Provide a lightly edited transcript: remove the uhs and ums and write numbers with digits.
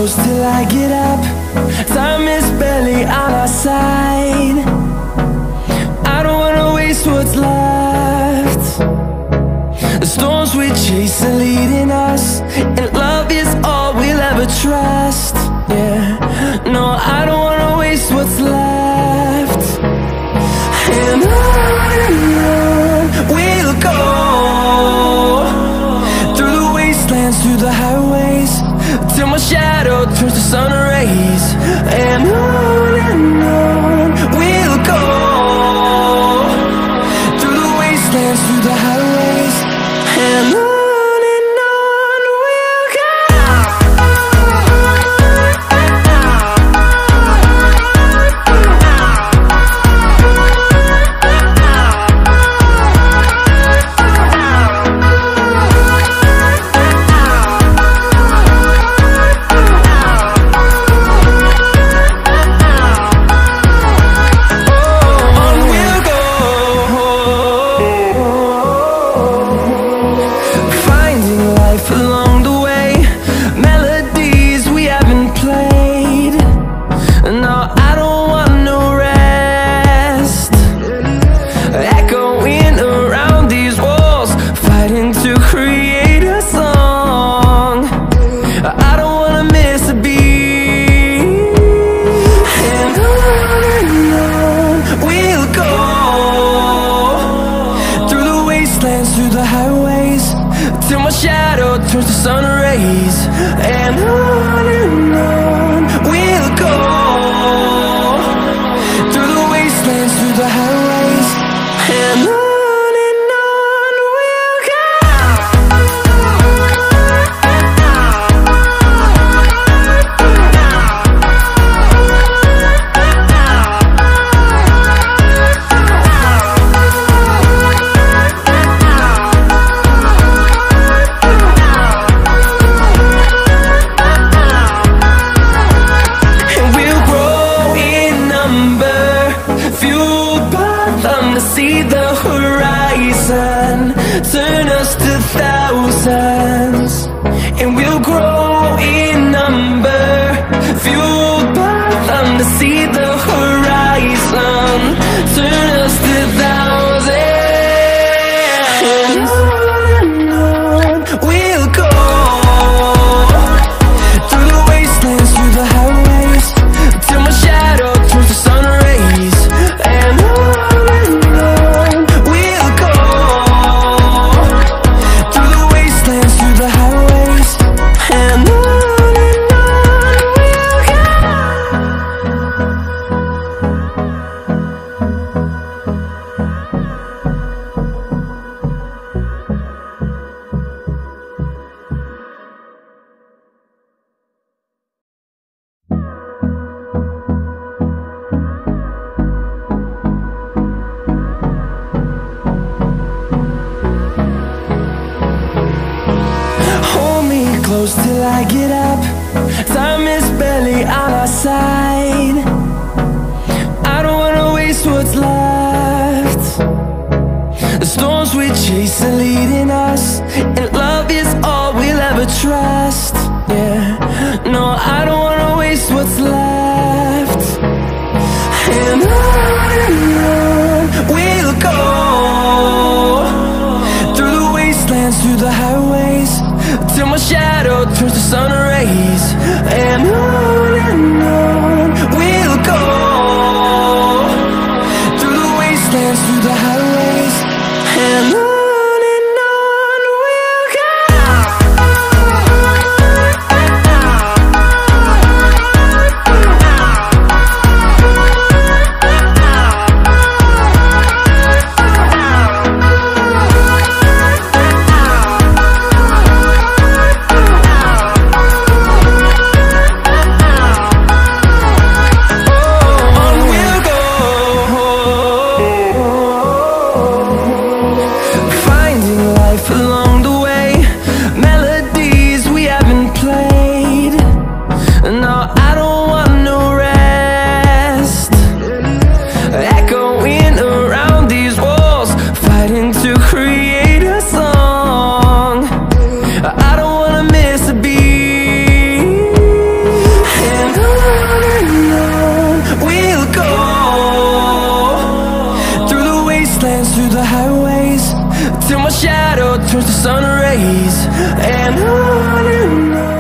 close till I get up. Time is barely on our side. I don't wanna waste what's left. The storms we chase are leading us, and love is all we'll ever trust. Yeah, no, I don't wanna waste what's left. And on we'll go, through the wastelands, through the highways, till my shadow turns to sun rays. And on we'll go, through the wastelands, through the highways, and on. Close till I get up. Time is barely on our side. I don't wanna waste what's left. The storms we chase are leading us, and love is all we'll ever trust. Yeah, no, I don't wanna waste what's left. And on we'll go, through the wastelands, through the highways, till my shadow turns to sun rays. And on we'll go, through the wastelands, through the highways, and on we'll go. till my shadow turns to sun rays. And on